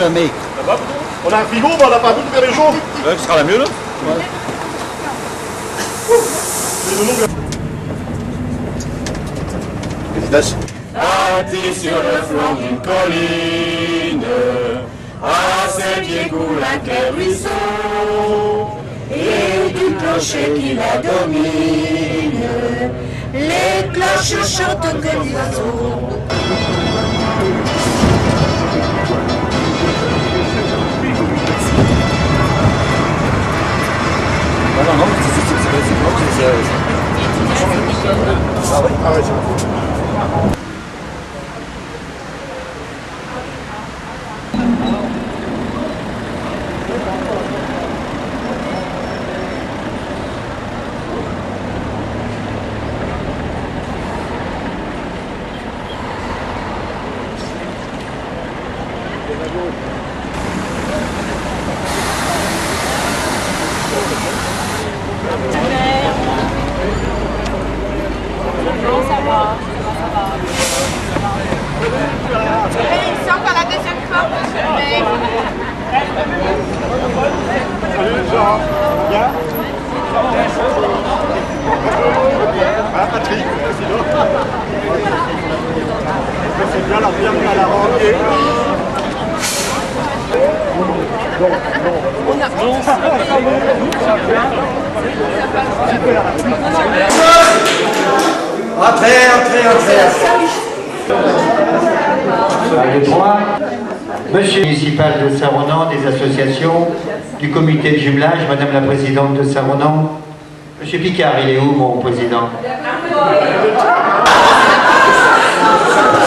la make. Ça va, on a un frigo, mais on n'a pas tout faire les choses. Ouais, ce sera la mieux là. Ouais. Assis sur le flanc d'une colline, à ses pieds coule un clair ruisseau, et du clocher qui la domine, les cloches chantent comme des oiseaux. Non, c'est ah ouais. Ah ouais, c'est bon. C'est encore la deuxième fois, monsieur le maire. Salut Jean, bien? Ah, Patrick, sinon. C'est bien la bienvenue à la rentrée. Monsieur municipal de Saint-Ronan, des associations, du comité de jumelage, Madame la présidente de Saint-Ronan. Monsieur Picard, il est où mon président?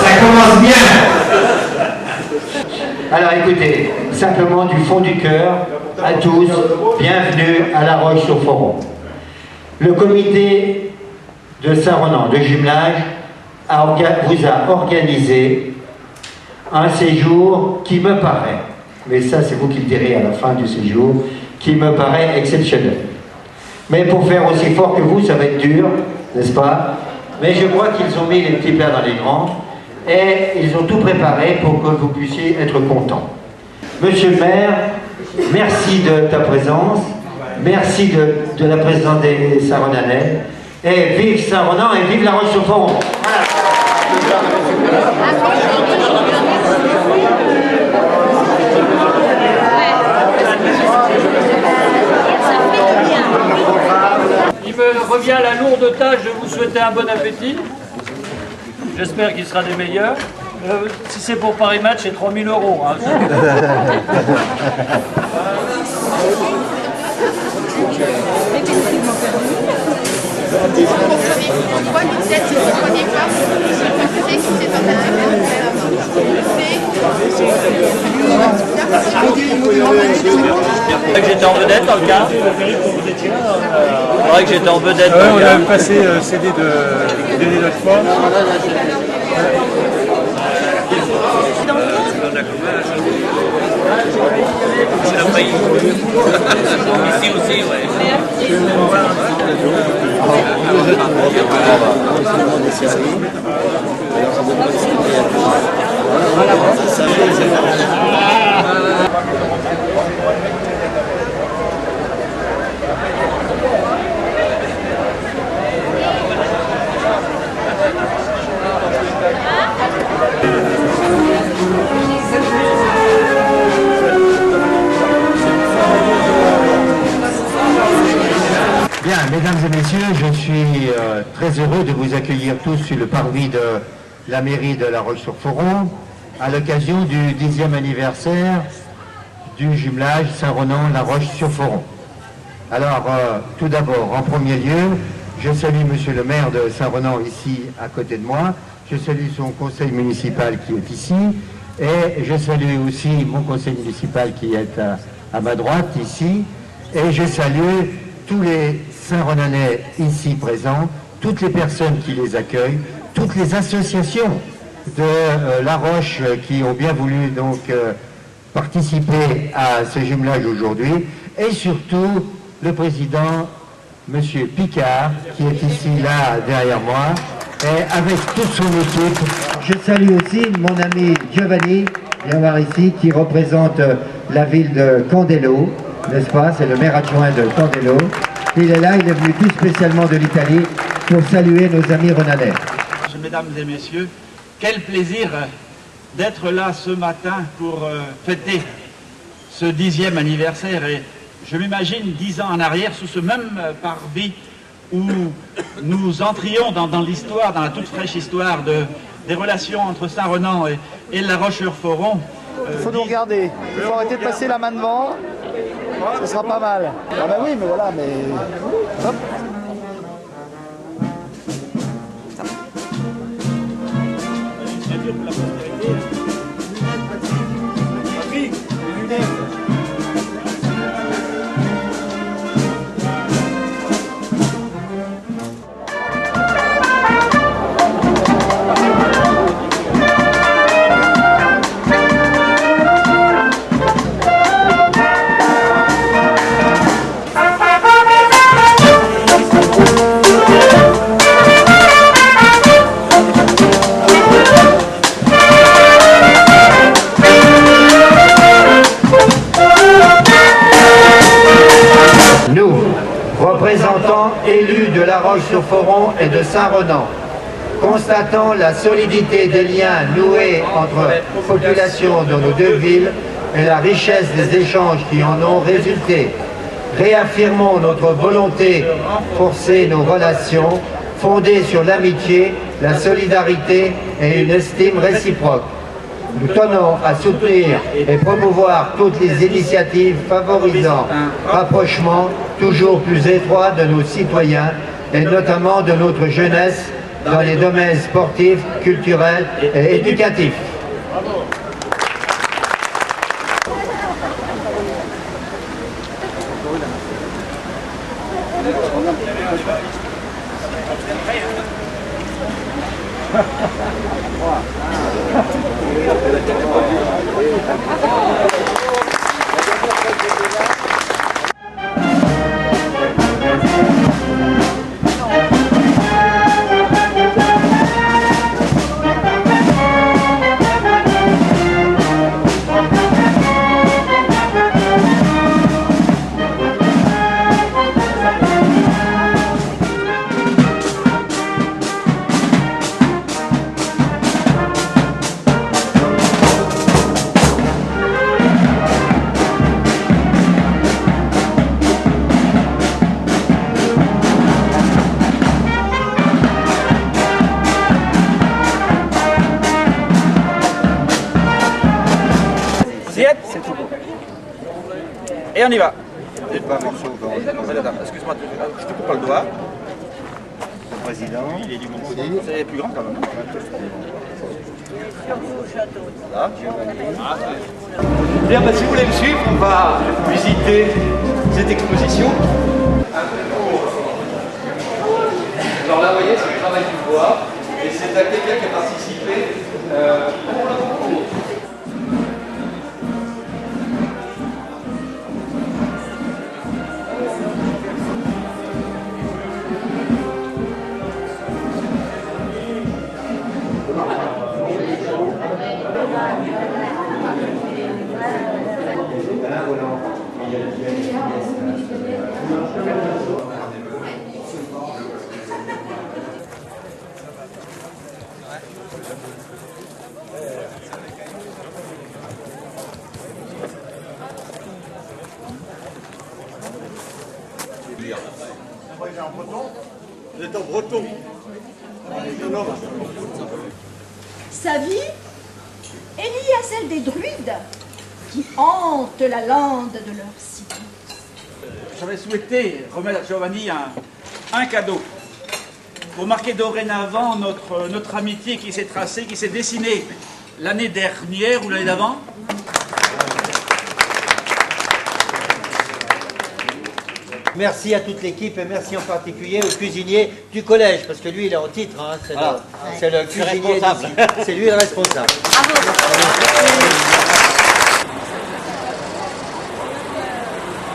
Ça commence bien. Alors écoutez, simplement du fond du cœur, à tous, bienvenue à La Roche-sur-Foron. Le comité de Saint-Ronan de jumelage vous a organisé un séjour qui me paraît, mais ça c'est vous qui le direz à la fin du séjour, qui me paraît exceptionnel. Mais pour faire aussi fort que vous, ça va être dur, n'est-ce pas? Mais je crois qu'ils ont mis les petits plats dans les grands et ils ont tout préparé pour que vous puissiez être contents. Monsieur le maire, merci de ta présence, merci de la présence des Saint-Ronanais, et vive Saint-Ronan et vive La Roche-sur-Foron. Voilà. Il me revient la lourde tâche de vous souhaiter un bon appétit. J'espère qu'il sera des meilleurs. Si c'est pour Paris Match, c'est 3 000 €. Hein. C'est vrai que j'étais en vedette dans le cas. C'est vrai que j'étais en vedette dans le cas. On a passé CD de Denis Lotfort. C'est la faillite. Ici aussi, ouais. Bien, mesdames et messieurs, je suis très heureux de vous accueillir tous sur le parvis de la mairie de La Roche-sur-Foron à l'occasion du 10e anniversaire du jumelage Saint-Ronan-La Roche-sur-Foron. Alors, tout d'abord, en premier lieu, je salue monsieur le maire de Saint-Ronan ici à côté de moi, je salue son conseil municipal qui est ici, et je salue aussi mon conseil municipal qui est à ma droite ici, et je salue tous les Saint-Ronanais ici présents, toutes les personnes qui les accueillent, toutes les associations de La Roche qui ont bien voulu donc participer à ce jumelage aujourd'hui, et surtout le président monsieur Picard qui est ici là derrière moi, et avec toute son équipe. Je salue aussi mon ami Giovanni Viens voir ici, qui représente la ville de Candello, n'est-ce pas? C'est le maire adjoint de Candello. Il est là, il est venu tout spécialement de l'Italie pour saluer nos amis renanais. Mesdames et messieurs, quel plaisir d'être là ce matin pour fêter ce 10e anniversaire. Et je m'imagine 10 ans en arrière, sous ce même parvis où nous entrions dans l'histoire, dans la toute fraîche histoire des relations entre Saint-Renan et La Roche-sur-Foron. Il faut nous regarder, il faut arrêter de passer la main devant, ce sera pas mal. Ah bah oui, mais voilà, mais... Hop. Représentants élus de La Roche-sur-Foron et de Saint-Renan, constatant la solidité des liens noués entre populations de nos deux villes et la richesse des échanges qui en ont résulté, réaffirmons notre volonté de renforcer nos relations fondées sur l'amitié, la solidarité et une estime réciproque. Nous tenons à soutenir et promouvoir toutes les initiatives favorisant un rapprochement toujours plus étroit de nos citoyens et notamment de notre jeunesse dans les domaines sportifs, culturels et éducatifs. Et on y va. Excuse-moi, je te coupe pas le doigt. Président, Il est du bon côté. C'est plus grand quand même. là. Bien, si vous voulez me suivre, on va visiter cette exposition. Alors là, vous voyez, c'est le travail du bois. Et c'est à quelqu'un qui a participé pour le concours. Vous êtes en breton. Sa vie est liée à celle des druides qui hantent la lande de leur cité. J'avais souhaité remettre à Giovanni un cadeau pour marquer dorénavant notre amitié qui s'est tracée, qui s'est dessinée l'année dernière ou l'année d'avant. Merci à toute l'équipe et merci en particulier au cuisinier du collège, parce que lui il est en titre, hein, c'est le cuisinier d'ici. C'est lui le responsable.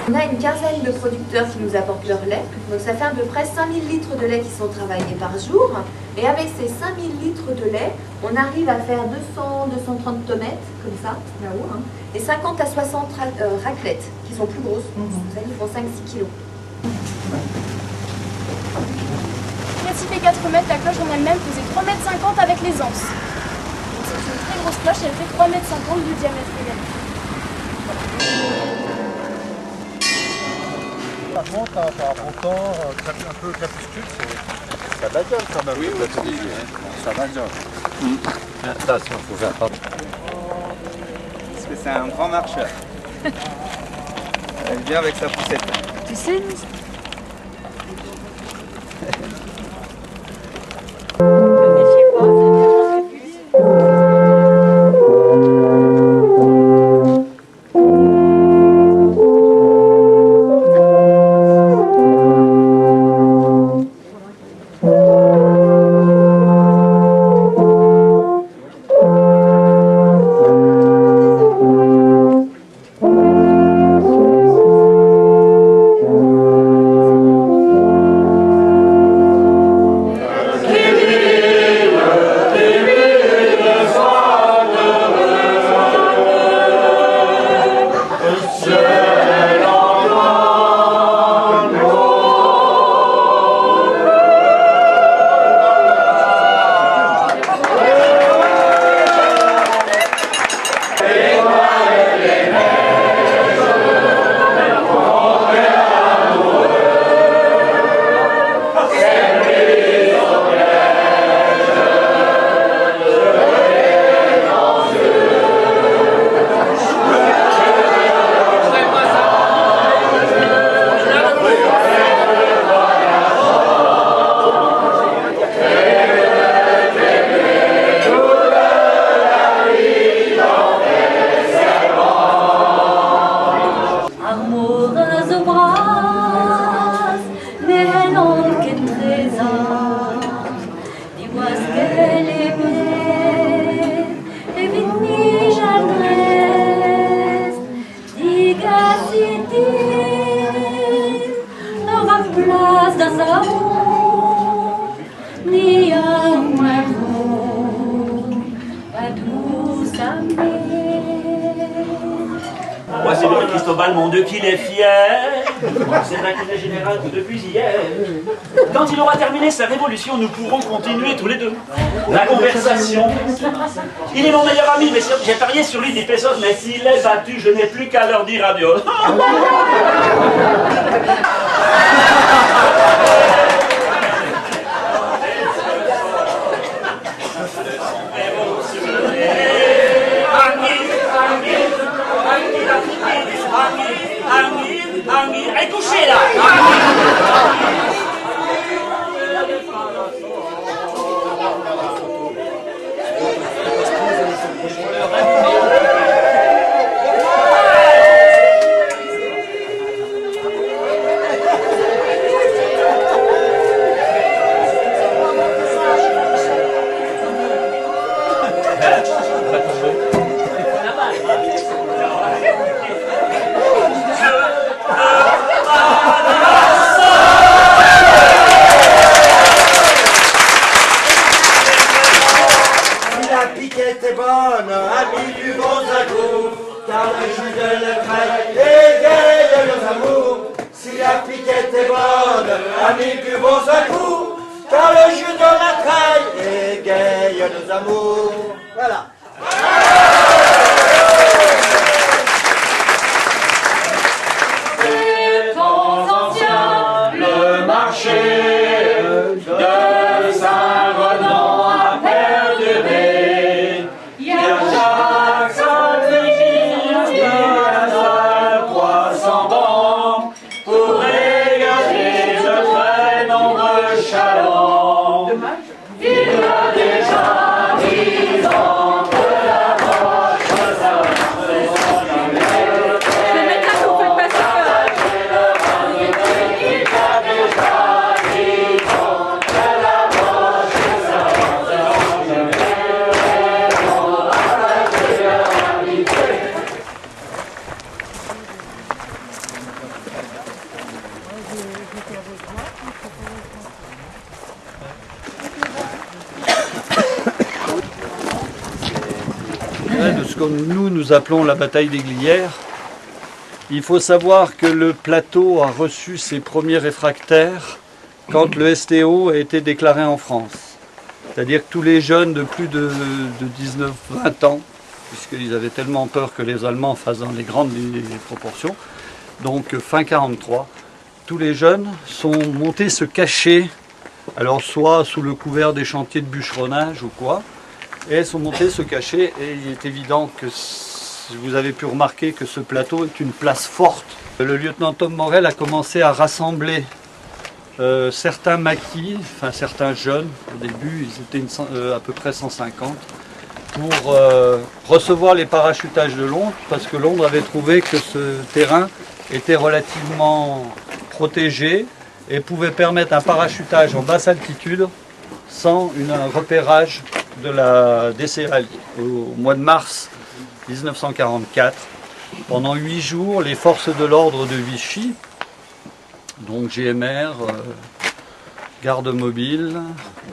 On a une quinzaine de producteurs qui nous apportent leur lait, donc ça fait à peu près 5000 litres de lait qui sont travaillés par jour. Et avec ces 5000 litres de lait, on arrive à faire 200-230 tomates, comme ça, là-haut, hein, et 50 à 60 raclettes, qui sont plus grosses. Vous savez, ils font 5-6 kilos. Récifé 4 mètres, la cloche en elle-même faisait 3,50 mètres avec les anses. Donc c'est une très grosse cloche, elle fait 3,50 mètres de diamètre également. Par contre, par rapport au temps, un peu crépuscule, ça badole quand même. Oui, ça badole. Attention, il faut faire attention. Parce que c'est un grand marcheur. Elle vient avec sa poussette. Tu sais, Moi, c'est le Cristobal, mon Dieu, qu'il est fier. C'est l'inquiété général que depuis hier. Quand il aura terminé sa révolution, nous pourrons continuer tous les deux la conversation. Il est mon meilleur ami, mais j'ai parié sur lui des pesos, mais s'il est battu, je n'ai plus qu'à leur dire adieu. Allez, couchez là! Était bonne, ami du bon Zagou, car le jus de l'Ukraine égaye nos amours. Si la piquette est bonne, ami du bon Zagou, car le jus de la traille égaye nos amours. Voilà. Des temps anciens, le marché de Saint-Renan a perduré. Il y a déjà 10 ans. que nous appelons la bataille des Glières. Il faut savoir que le plateau a reçu ses premiers réfractaires quand le STO a été déclaré en France. C'est-à-dire que tous les jeunes de plus de 19-20 ans, puisqu'ils avaient tellement peur que les Allemands fassent dans les grandes proportions, donc fin 43, tous les jeunes sont montés se cacher, alors soit sous le couvert des chantiers de bûcheronnage ou quoi, et sont montés se cacher, et il est évident que vous avez pu remarquer que ce plateau est une place forte. Le lieutenant Tom Morel a commencé à rassembler certains maquis, enfin certains jeunes, au début ils étaient à peu près 150, pour recevoir les parachutages de Londres, parce que Londres avait trouvé que ce terrain était relativement protégé et pouvait permettre un parachutage en basse altitude sans un repérage des céréaliers. Au mois de mars 1944, pendant 8 jours, les forces de l'ordre de Vichy, donc GMR, garde mobile,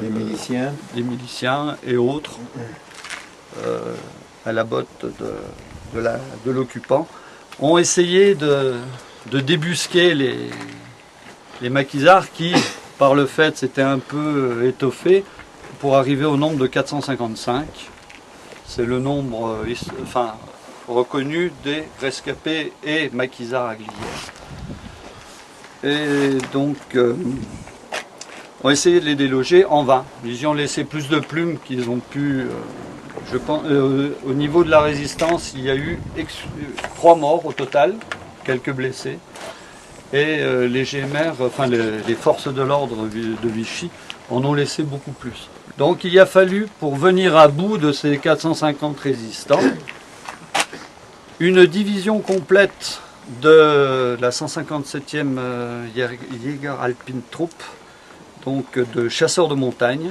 des miliciens et autres, à la botte de l'occupant, ont essayé de débusquer les maquisards qui, par le fait, s'étaient un peu étoffés pour arriver au nombre de 455. C'est le nombre reconnu des rescapés et maquisards à Glières. Et donc, on a essayé de les déloger en vain. Ils y ont laissé plus de plumes qu'ils ont pu... je pense, au niveau de la résistance, il y a eu 3 morts au total, quelques blessés. Et les GMR, les forces de l'ordre de Vichy, en ont laissé beaucoup plus. Donc il a fallu, pour venir à bout de ces 450 résistants, une division complète de la 157e Jägeralpintruppe, donc de chasseurs de montagne,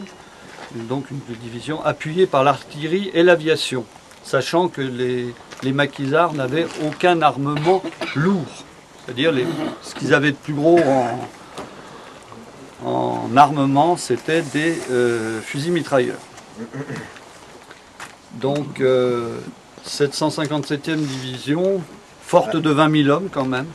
donc une division appuyée par l'artillerie et l'aviation, sachant que les maquisards n'avaient aucun armement lourd, c'est-à-dire ce qu'ils avaient de plus gros en armement, c'était des fusils mitrailleurs. Donc cette 157e division, forte de 20 000 hommes quand même.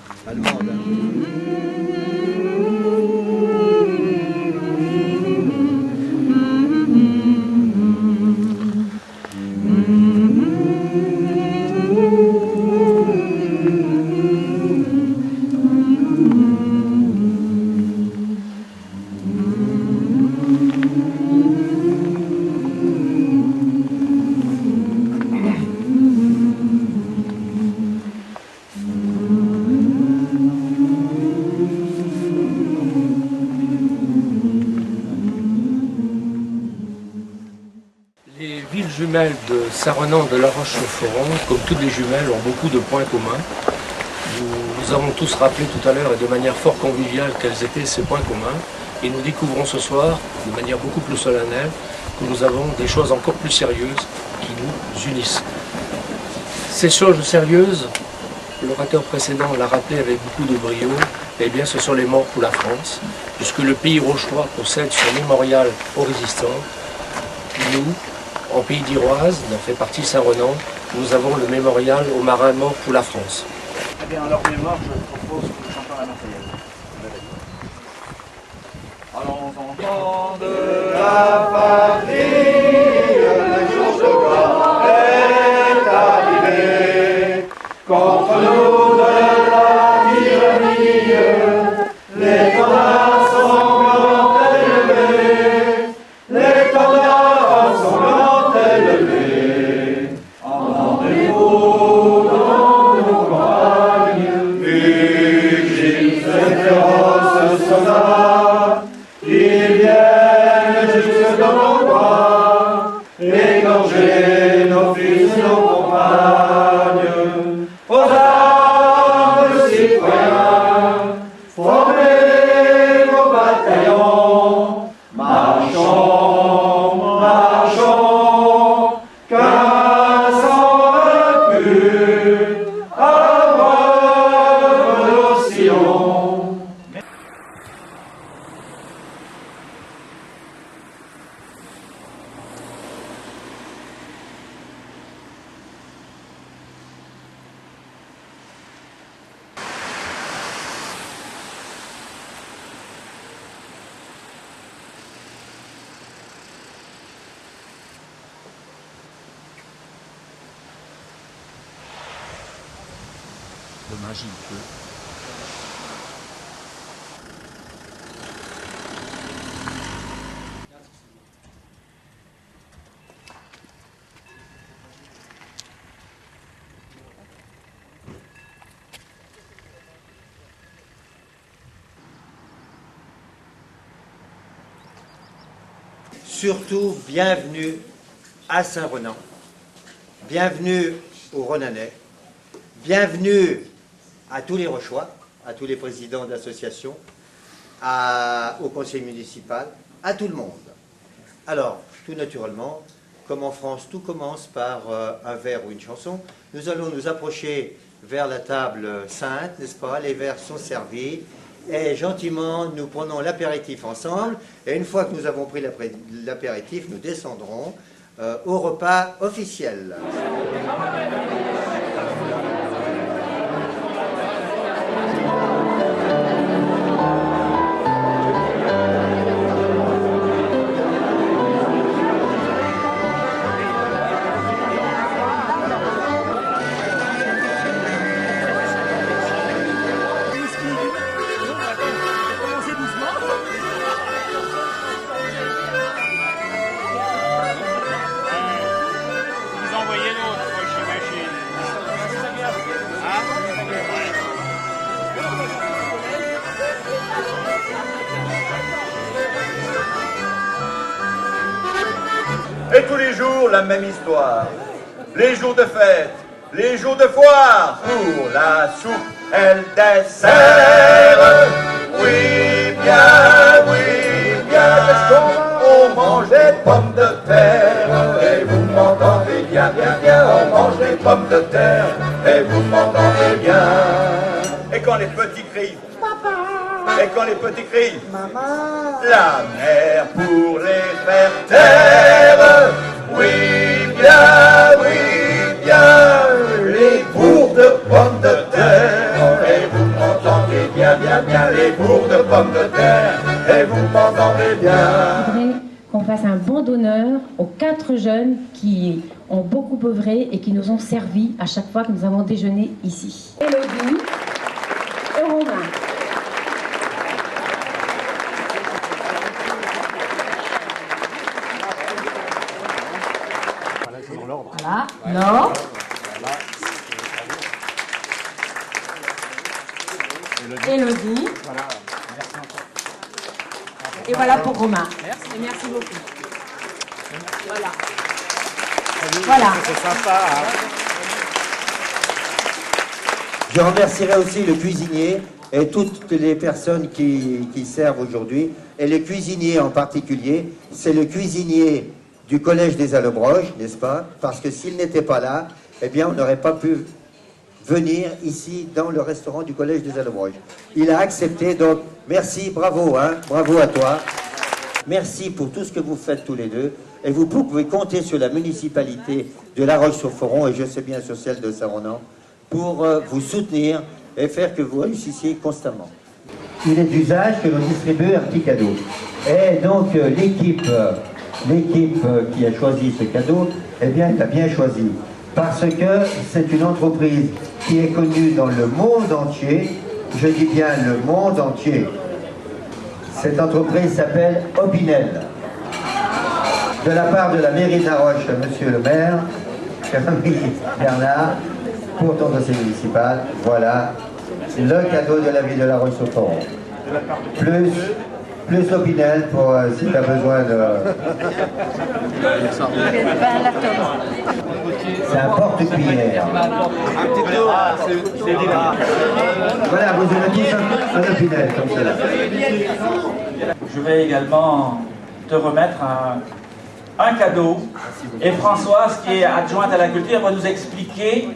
Les villes jumelles de Saint-Renan de La Roche-sur-Foron, comme toutes les jumelles, ont beaucoup de points communs. Nous avons tous rappelé tout à l'heure et de manière fort conviviale quels étaient ces points communs. Et nous découvrons ce soir, de manière beaucoup plus solennelle, que nous avons des choses encore plus sérieuses qui nous unissent. Ces choses sérieuses, l'orateur précédent l'a rappelé avec beaucoup de brio, eh bien ce sont les morts pour la France, puisque le pays rochois possède son mémorial aux résistants. Nous, en pays d'Iroise, dont fait partie Saint-Renan, nous avons le mémorial aux marins morts pour la France. Eh bien, en leur mémoire, je propose que nous chantons la Marseillaise. Allons enfants de la patrie, le jour de gloire est arrivé. Contre nous de la tyrannie, l'étendard sanglant élevé, l'étendard sanglant élevé. Entendez-vous dans nos campagnes, vigiles et féroces soldats, ils viennent jusque dans nos bois, égorger nos fils, nos compagnes. Aux armes! de magie. Surtout, bienvenue à Saint-Renan, bienvenue aux Renanais, bienvenue à tous les Rochois, à tous les présidents d'associations, au conseil municipal, à tout le monde. Alors, tout naturellement, comme en France, tout commence par un vers ou une chanson. Nous allons nous approcher vers la table sainte, n'est-ce pas? Les verres sont servis. Et gentiment, nous prenons l'apéritif ensemble. Et une fois que nous avons pris l'apéritif, nous descendrons au repas officiel. Et tous les jours, la même histoire. Les jours de fête, les jours de foire. Pour la soupe et le dessert. Oui, bien, on mange les pommes de terre. Et vous m'entendez bien, on mange les pommes de terre. Et vous m'entendez bien. Et quand les petits crient, papa. Et quand les petits crient, maman. La mère pour les faire taire. Oui, bien, les bourgs de pommes de terre. Et vous m'entendez bien, les bourgs de pommes de terre. Et vous m'entendez bien. Je voudrais qu'on fasse un bon d'honneur aux 4 jeunes qui ont beaucoup œuvré et qui nous ont servi à chaque fois que nous avons déjeuné ici. Élodie et Romain. Voilà, Laure. Élodie. Et voilà pour Romain. Et merci beaucoup. Voilà. C'est sympa. Hein. Je remercierai aussi le cuisinier et toutes les personnes qui servent aujourd'hui. Et les cuisiniers en particulier, c'est le cuisinier du Collège des Allobroges, n'est-ce pas? Parce que s'il n'était pas là, eh bien on n'aurait pas pu venir ici dans le restaurant du Collège des Allobroges. Il a accepté, donc merci, bravo, hein, bravo à toi. Merci pour tout ce que vous faites tous les deux. Et vous pouvez compter sur la municipalité de La Roche-sur-Foron, et je sais bien sur celle de Saint-Renan, pour vous soutenir et faire que vous réussissiez constamment. Il est d'usage que l'on distribue un petit cadeau. Et donc l'équipe qui a choisi ce cadeau, eh bien, elle a bien choisi. Parce que c'est une entreprise qui est connue dans le monde entier. Je dis bien le monde entier. Cette entreprise s'appelle Opinel. De la part de la mairie de La Roche, monsieur le maire, cher ami Bernard, pour ton conseil municipal, voilà le cadeau de la ville de La Roche-sur-Foron. Plus Opinel pour si tu as besoin de... C'est un porte-cuillère. Voilà, vous avez tous un Opinel comme cela. Je vais également te remettre un cadeau. Et Françoise, qui est adjointe à la culture, va nous expliquer...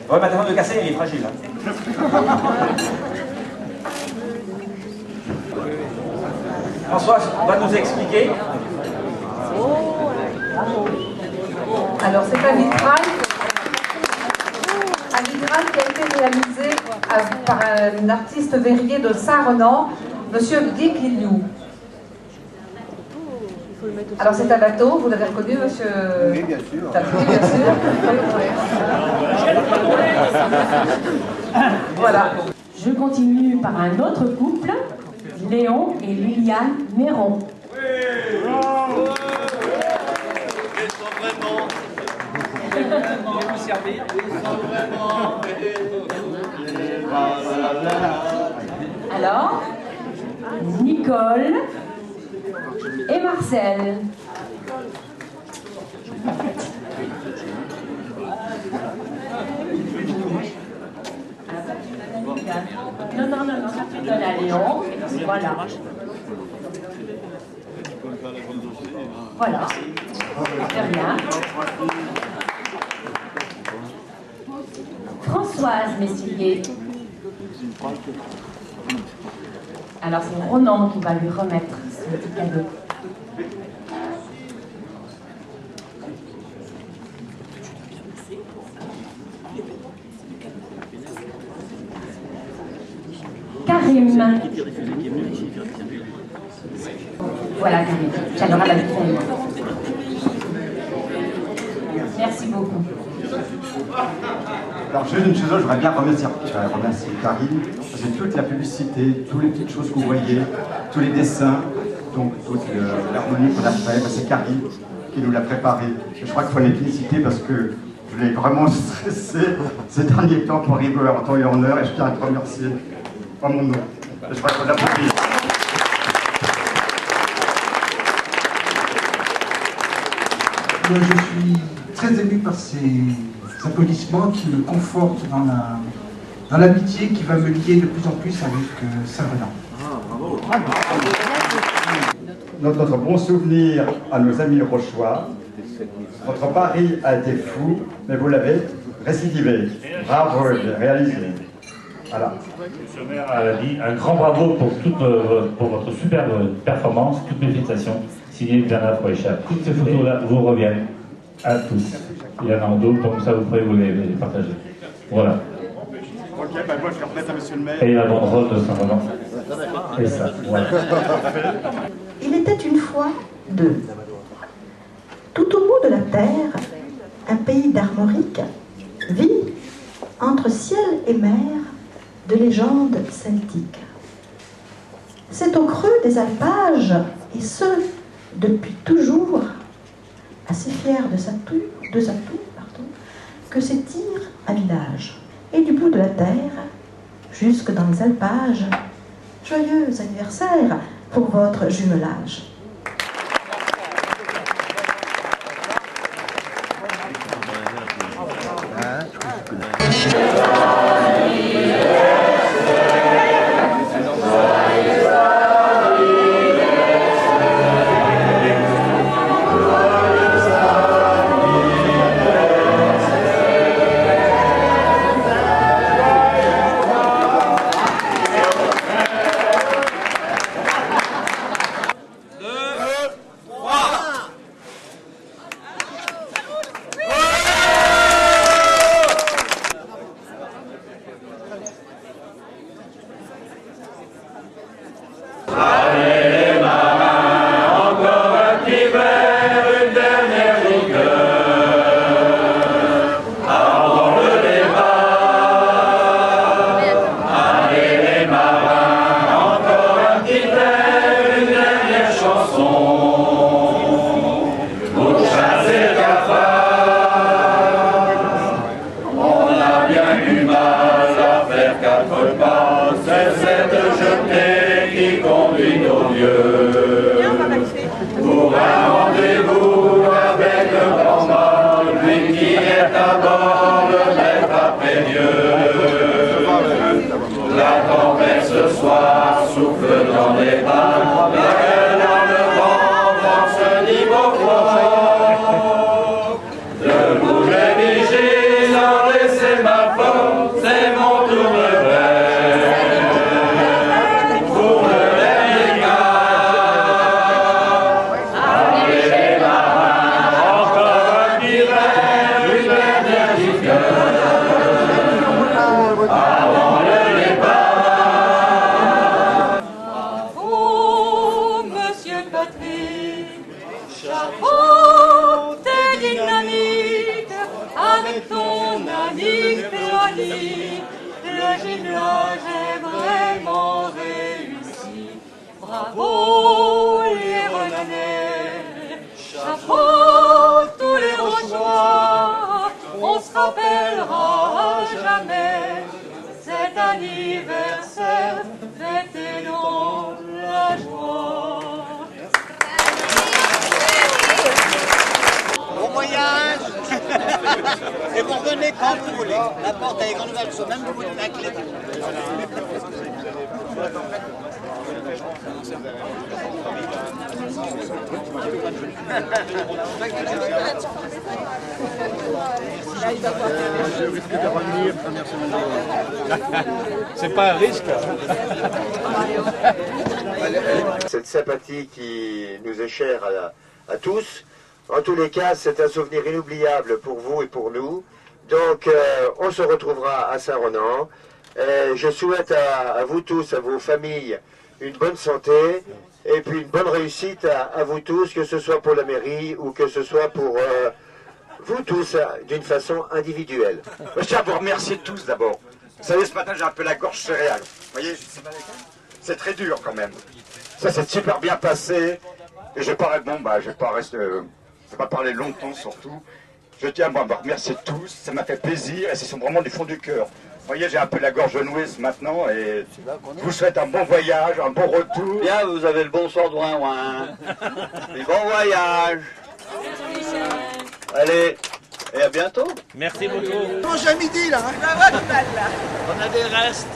Ouais, maintenant de casser, il est fragile. Françoise va nous expliquer. Alors c'est un vitral qui a été réalisé par un artiste verrier de Saint-Renan, monsieur Dick Liliou. Alors c'est un bateau, vous l'avez reconnu, monsieur? Oui, bien sûr. Oui, bien sûr. Voilà. Je continue par un autre couple, Léon et Liliane Méron. Alors, Nicole et Marcel. Non, ça tu donnes à Léon. Voilà. Voilà. De rien. Françoise Messillier. Alors c'est Ronan qui va lui remettre ce petit cadeau. Karim. Voilà Karim, tu auras la vitrine. Merci beaucoup. Alors, juste une chose, je voudrais bien remercier Karine, parce que toute la publicité, toutes les petites choses que vous voyez, tous les dessins, donc toute l'harmonie qu'on a fait, c'est Karine qui nous l'a préparé. Je crois qu'il faut les féliciter parce que je l'ai vraiment stressé ces derniers temps pour arriver en temps et en heure, et je tiens à te remercier en mon nom. Et je crois qu'il faut l'applaudir. Je suis très ému par ces applaudissements qui me confortent dans l'amitié qui va me lier de plus en plus avec Saint-Renan. Notre bon souvenir à nos amis rochois. Votre pari a été fou, mais vous l'avez récidivé. Bravo, réalisé. Voilà. Monsieur le maire a dit un grand bravo pour votre superbe performance, toutes mes félicitations. Signé Bernard Froeschat. Toutes ces photos-là vous reviennent à tous. Il y en a d'autres, comme ça vous pourrez vous les partager. Voilà. Ok, bah moi je vais remettre à monsieur le maire. Et la banderole de Saint-Renan. Et ça, voilà. Il était une fois deux. Tout au bout de la terre, un pays d'Armorique vit entre ciel et mer de légendes celtiques. C'est au creux des alpages, et ce, depuis toujours, assez fier de sa tour, que s'étire un village. Et du bout de la terre, jusque dans les alpages, joyeux anniversaire pour votre jumelage. Pour un rendez-vous avec le grand mal, lui qui est à bord, le maître après Dieu. La tempête ce soir souffle dans les bains, la dans le vent dans ce niveau froid. Debout je vigile sans laisser ma faute, c'est mon tour de vrai. Avant le départ, pays. Le gymnase est vraiment réussi. Bravo les Renanais, chapeau tous les Rochois. On se rappellera jamais cet anniversaire fêté dans la joie. Bon voyage. Et vous revenez quand vous voulez. La porte est grande ouverte, même vous voulez la clé. Je risque de revenir première semaine. C'est pas un risque. Cette sympathie qui nous est chère à tous. En tous les cas, c'est un souvenir inoubliable pour vous et pour nous. Donc, on se retrouvera à Saint-Ronan. Je souhaite à vous tous, à vos familles, une bonne santé et puis une bonne réussite à vous tous, que ce soit pour la mairie ou que ce soit pour vous tous d'une façon individuelle. Je tiens à vous remercier tous d'abord. Vous savez, ce matin, j'ai un peu la gorge céréale. Vous voyez, c'est très dur quand même. Ça s'est super bien passé. Et je vais pas parler longtemps surtout. Je tiens à vous remercier tous. Ça m'a fait plaisir et c'est vraiment du fond du cœur. Vous voyez, j'ai un peu la gorge nouée ce maintenant et je vous souhaite un bon voyage, un bon retour. Bien, vous avez le bonsoir de Ouin-Ouin. Et bon voyage. Allez, et à bientôt. Merci beaucoup. Mange à midi là. On a des restes.